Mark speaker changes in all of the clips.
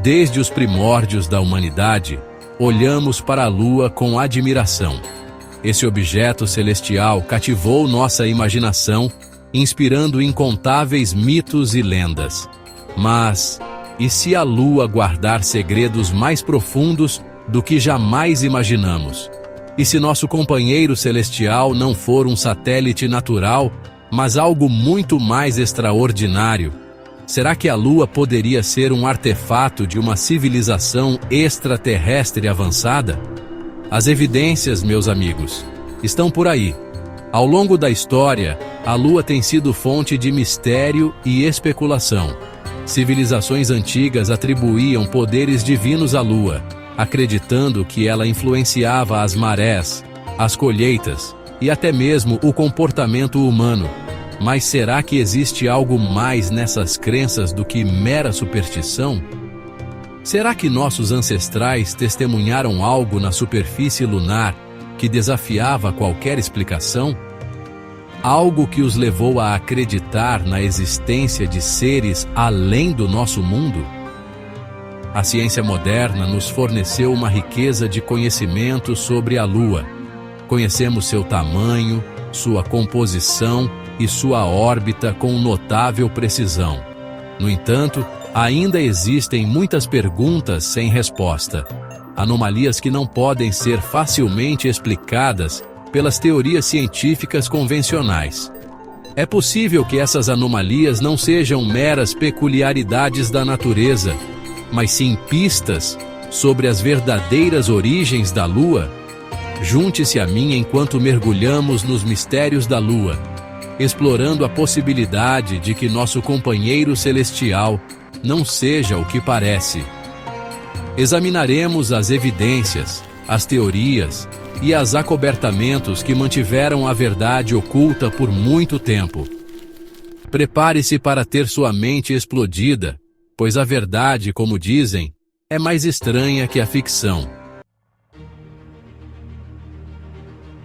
Speaker 1: Desde os primórdios da humanidade, olhamos para a Lua com admiração. Esse objeto celestial cativou nossa imaginação, inspirando incontáveis mitos e lendas. Mas, e se a Lua guardar segredos mais profundos do que jamais imaginamos? E se nosso companheiro celestial não for um satélite natural, mas algo muito mais extraordinário? Será que a Lua poderia ser um artefato de uma civilização extraterrestre avançada? As evidências, meus amigos, estão por aí. Ao longo da história, a Lua tem sido fonte de mistério e especulação. Civilizações antigas atribuíam poderes divinos à Lua, acreditando que ela influenciava as marés, as colheitas e até mesmo o comportamento humano. Mas será que existe algo mais nessas crenças do que mera superstição? Será que nossos ancestrais testemunharam algo na superfície lunar que desafiava qualquer explicação? Algo que os levou a acreditar na existência de seres além do nosso mundo? A ciência moderna nos forneceu uma riqueza de conhecimento sobre a Lua. Conhecemos seu tamanho, sua composição e sua órbita com notável precisão. No entanto, ainda existem muitas perguntas sem resposta. Anomalias que não podem ser facilmente explicadas pelas teorias científicas convencionais. É possível que essas anomalias não sejam meras peculiaridades da natureza, mas sim pistas sobre as verdadeiras origens da Lua? Junte-se a mim enquanto mergulhamos nos mistérios da Lua, explorando a possibilidade de que nosso companheiro celestial não seja o que parece. Examinaremos as evidências, as teorias e os acobertamentos que mantiveram a verdade oculta por muito tempo. Prepare-se para ter sua mente explodida, pois a verdade, como dizem, é mais estranha que a ficção.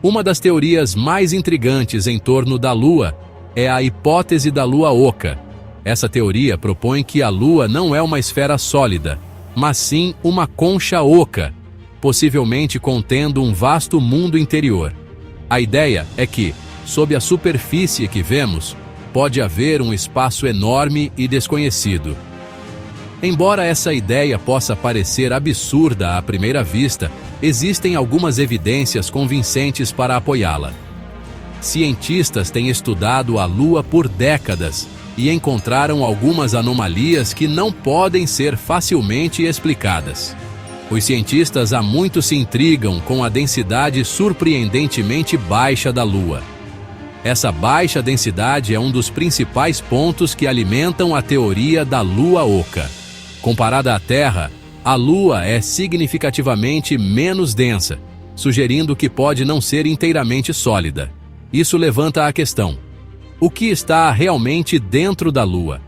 Speaker 1: Uma das teorias mais intrigantes em torno da Lua é a hipótese da Lua oca. Essa teoria propõe que a Lua não é uma esfera sólida, mas sim uma concha oca, possivelmente contendo um vasto mundo interior. A ideia é que, sob a superfície que vemos, pode haver um espaço enorme e desconhecido. Embora essa ideia possa parecer absurda à primeira vista, existem algumas evidências convincentes para apoiá-la. Cientistas têm estudado a Lua por décadas e encontraram algumas anomalias que não podem ser facilmente explicadas. Os cientistas há muito se intrigam com a densidade surpreendentemente baixa da Lua. Essa baixa densidade é um dos principais pontos que alimentam a teoria da Lua oca. Comparada à Terra, a Lua é significativamente menos densa, sugerindo que pode não ser inteiramente sólida. Isso levanta a questão: o que está realmente dentro da Lua?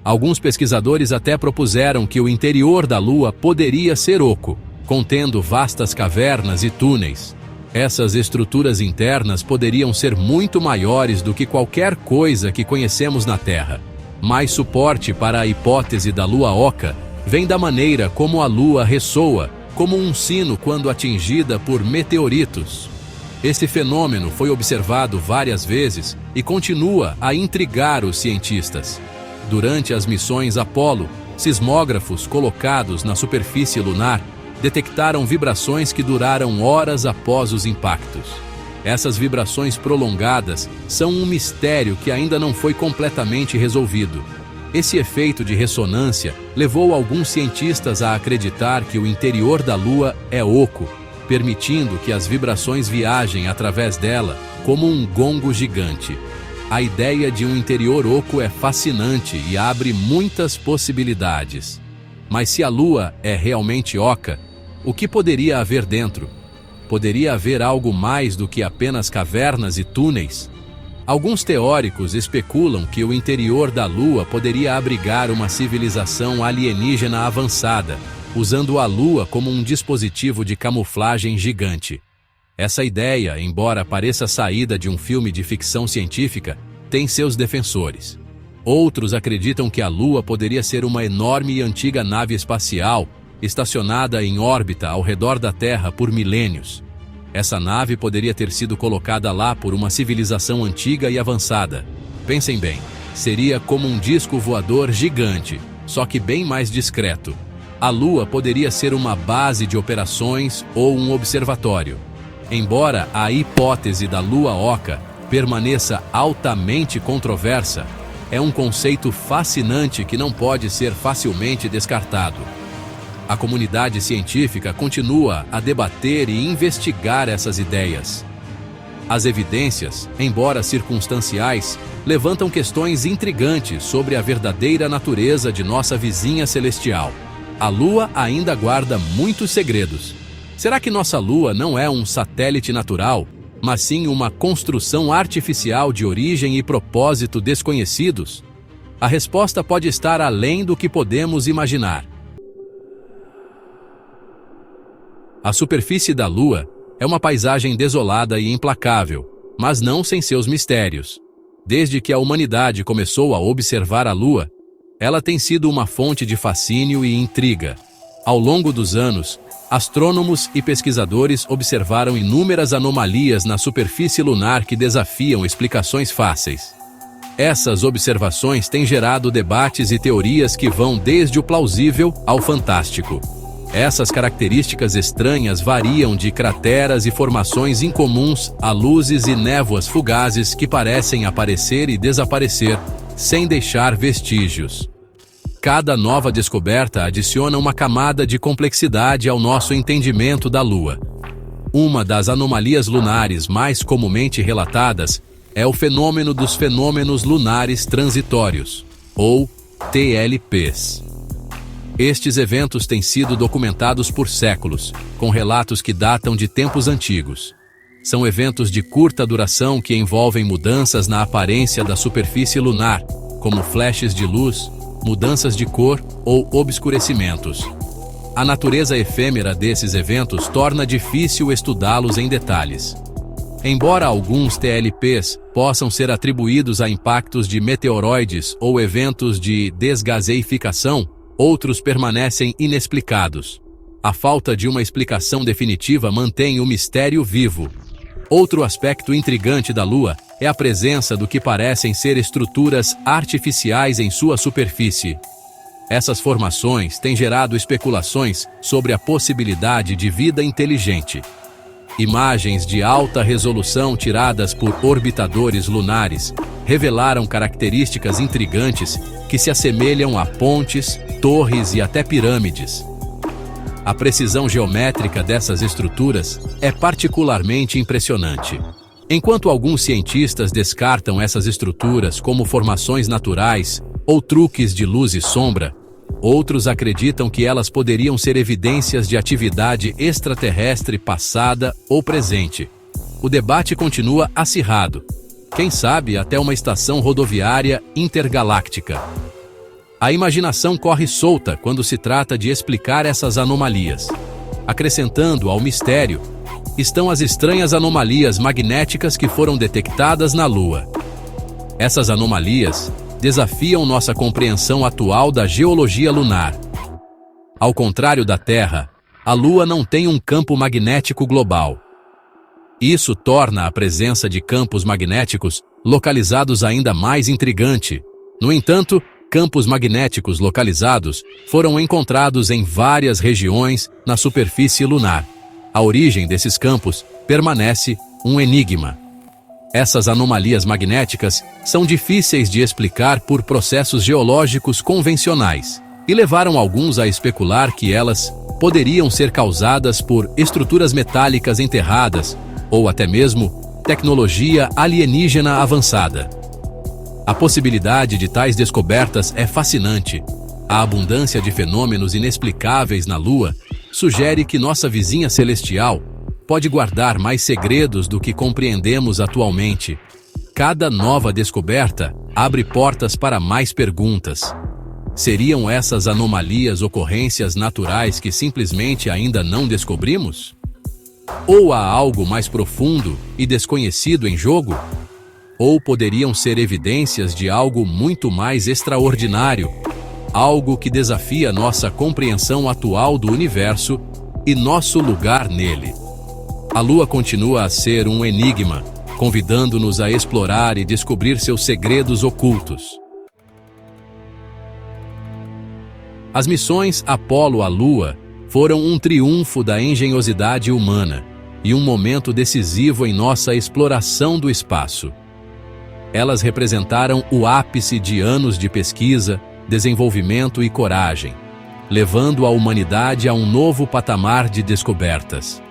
Speaker 1: Alguns pesquisadores até propuseram que o interior da Lua poderia ser oco, contendo vastas cavernas e túneis. Essas estruturas internas poderiam ser muito maiores do que qualquer coisa que conhecemos na Terra. Mais suporte para a hipótese da Lua oca vem da maneira como a Lua ressoa, como um sino quando atingida por meteoritos. Esse fenômeno foi observado várias vezes e continua a intrigar os cientistas. Durante as missões Apollo, sismógrafos colocados na superfície lunar detectaram vibrações que duraram horas após os impactos. Essas vibrações prolongadas são um mistério que ainda não foi completamente resolvido. Esse efeito de ressonância levou alguns cientistas a acreditar que o interior da Lua é oco, permitindo que as vibrações viajem através dela como um gongo gigante. A ideia de um interior oco é fascinante e abre muitas possibilidades. Mas se a Lua é realmente oca, o que poderia haver dentro? Poderia haver algo mais do que apenas cavernas e túneis? Alguns teóricos especulam que o interior da Lua poderia abrigar uma civilização alienígena avançada, usando a Lua como um dispositivo de camuflagem gigante. Essa ideia, embora pareça saída de um filme de ficção científica, tem seus defensores. Outros acreditam que a Lua poderia ser uma enorme e antiga nave espacial, estacionada em órbita ao redor da Terra por milênios. Essa nave poderia ter sido colocada lá por uma civilização antiga e avançada. Pensem bem, seria como um disco voador gigante, só que bem mais discreto. A Lua poderia ser uma base de operações ou um observatório. Embora a hipótese da Lua Oca permaneça altamente controversa, é um conceito fascinante que não pode ser facilmente descartado. A comunidade científica continua a debater e investigar essas ideias. As evidências, embora circunstanciais, levantam questões intrigantes sobre a verdadeira natureza de nossa vizinha celestial. A Lua ainda guarda muitos segredos. Será que nossa Lua não é um satélite natural, mas sim uma construção artificial de origem e propósito desconhecidos? A resposta pode estar além do que podemos imaginar. A superfície da Lua é uma paisagem desolada e implacável, mas não sem seus mistérios. Desde que a humanidade começou a observar a Lua, ela tem sido uma fonte de fascínio e intriga. Ao longo dos anos, astrônomos e pesquisadores observaram inúmeras anomalias na superfície lunar que desafiam explicações fáceis. Essas observações têm gerado debates e teorias que vão desde o plausível ao fantástico. Essas características estranhas variam de crateras e formações incomuns a luzes e névoas fugazes que parecem aparecer e desaparecer, sem deixar vestígios. Cada nova descoberta adiciona uma camada de complexidade ao nosso entendimento da Lua. Uma das anomalias lunares mais comumente relatadas é o fenômeno dos fenômenos lunares transitórios, ou TLPs. Estes eventos têm sido documentados por séculos, com relatos que datam de tempos antigos. São eventos de curta duração que envolvem mudanças na aparência da superfície lunar, como flashes de luz, mudanças de cor ou obscurecimentos. A natureza efêmera desses eventos torna difícil estudá-los em detalhes. Embora alguns TLPs possam ser atribuídos a impactos de meteoroides ou eventos de desgaseificação, outros permanecem inexplicados. A falta de uma explicação definitiva mantém o mistério vivo. Outro aspecto intrigante da Lua é a presença do que parecem ser estruturas artificiais em sua superfície. Essas formações têm gerado especulações sobre a possibilidade de vida inteligente. Imagens de alta resolução tiradas por orbitadores lunares revelaram características intrigantes que se assemelham a pontes, torres e até pirâmides. A precisão geométrica dessas estruturas é particularmente impressionante. Enquanto alguns cientistas descartam essas estruturas como formações naturais ou truques de luz e sombra, outros acreditam que elas poderiam ser evidências de atividade extraterrestre passada ou presente. O debate continua acirrado. Quem sabe até uma estação rodoviária intergaláctica. A imaginação corre solta quando se trata de explicar essas anomalias. Acrescentando ao mistério, estão as estranhas anomalias magnéticas que foram detectadas na Lua. Essas anomalias desafiam nossa compreensão atual da geologia lunar. Ao contrário da Terra, a Lua não tem um campo magnético global. Isso torna a presença de campos magnéticos localizados ainda mais intrigante. No entanto, campos magnéticos localizados foram encontrados em várias regiões na superfície lunar. A origem desses campos permanece um enigma. Essas anomalias magnéticas são difíceis de explicar por processos geológicos convencionais e levaram alguns a especular que elas poderiam ser causadas por estruturas metálicas enterradas ou até mesmo tecnologia alienígena avançada. A possibilidade de tais descobertas é fascinante. A abundância de fenômenos inexplicáveis na Lua sugere que nossa vizinha celestial pode guardar mais segredos do que compreendemos atualmente. Cada nova descoberta abre portas para mais perguntas. Seriam essas anomalias ocorrências naturais que simplesmente ainda não descobrimos? Ou há algo mais profundo e desconhecido em jogo? ou poderiam ser evidências de algo muito mais extraordinário, algo que desafia nossa compreensão atual do universo e nosso lugar nele. A Lua continua a ser um enigma, convidando-nos a explorar e descobrir seus segredos ocultos. As missões Apolo à Lua foram um triunfo da engenhosidade humana e um momento decisivo em nossa exploração do espaço. Elas representaram o ápice de anos de pesquisa, desenvolvimento e coragem, levando a humanidade a um novo patamar de descobertas.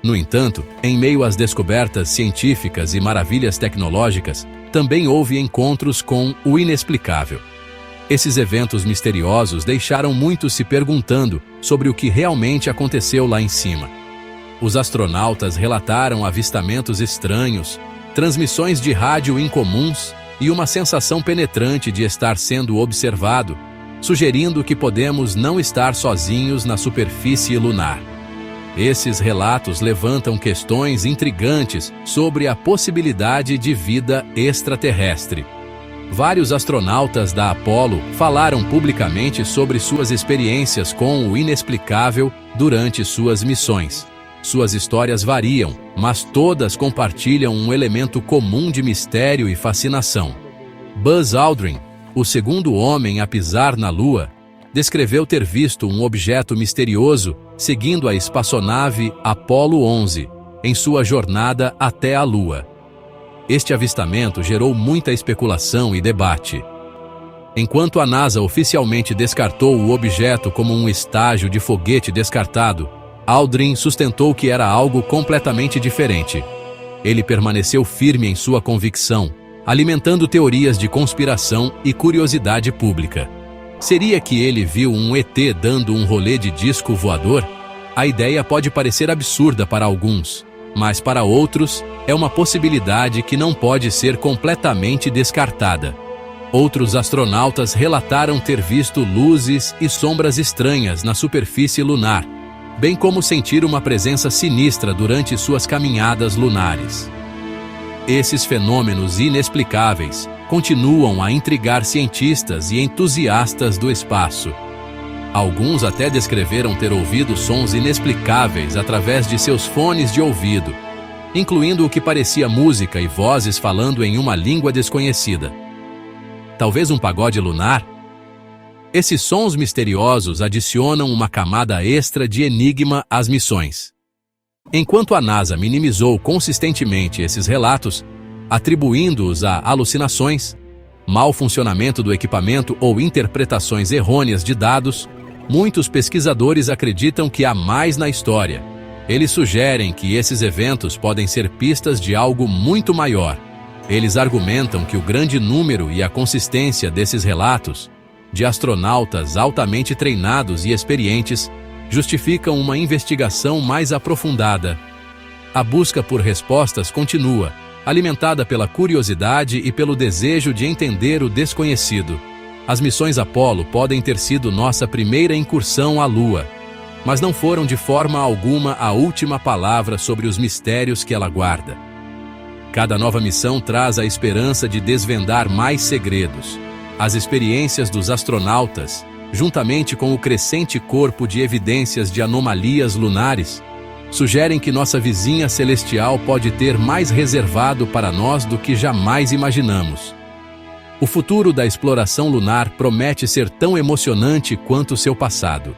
Speaker 1: No entanto, em meio às descobertas científicas e maravilhas tecnológicas, também houve encontros com o inexplicável. Esses eventos misteriosos deixaram muitos se perguntando sobre o que realmente aconteceu lá em cima. Os astronautas relataram avistamentos estranhos, transmissões de rádio incomuns e uma sensação penetrante de estar sendo observado, sugerindo que podemos não estar sozinhos na superfície lunar. Esses relatos levantam questões intrigantes sobre a possibilidade de vida extraterrestre. Vários astronautas da Apollo falaram publicamente sobre suas experiências com o inexplicável durante suas missões. Suas histórias variam, mas todas compartilham um elemento comum de mistério e fascinação. Buzz Aldrin, o segundo homem a pisar na Lua, descreveu ter visto um objeto misterioso seguindo a espaçonave Apollo 11 em sua jornada até a Lua. Este avistamento gerou muita especulação e debate. Enquanto a NASA oficialmente descartou o objeto como um estágio de foguete descartado, Aldrin sustentou que era algo completamente diferente. Ele permaneceu firme em sua convicção, alimentando teorias de conspiração e curiosidade pública. Seria que ele viu um ET dando um rolê de disco voador? A ideia pode parecer absurda para alguns, mas para outros é uma possibilidade que não pode ser completamente descartada. Outros astronautas relataram ter visto luzes e sombras estranhas na superfície lunar, bem como sentir uma presença sinistra durante suas caminhadas lunares. Esses fenômenos inexplicáveis continuam a intrigar cientistas e entusiastas do espaço. Alguns até descreveram ter ouvido sons inexplicáveis através de seus fones de ouvido, incluindo o que parecia música e vozes falando em uma língua desconhecida. Talvez um pagode lunar? Esses sons misteriosos adicionam uma camada extra de enigma às missões. Enquanto a NASA minimizou consistentemente esses relatos, atribuindo-os a alucinações, mau funcionamento do equipamento ou interpretações errôneas de dados, muitos pesquisadores acreditam que há mais na história. Eles sugerem que esses eventos podem ser pistas de algo muito maior. Eles argumentam que o grande número e a consistência desses relatos, de astronautas altamente treinados e experientes, justificam uma investigação mais aprofundada. A busca por respostas continua, alimentada pela curiosidade e pelo desejo de entender o desconhecido. As missões Apollo podem ter sido nossa primeira incursão à Lua, mas não foram de forma alguma a última palavra sobre os mistérios que ela guarda. Cada nova missão traz a esperança de desvendar mais segredos. As experiências dos astronautas, juntamente com o crescente corpo de evidências de anomalias lunares, sugerem que nossa vizinha celestial pode ter mais reservado para nós do que jamais imaginamos. O futuro da exploração lunar promete ser tão emocionante quanto seu passado.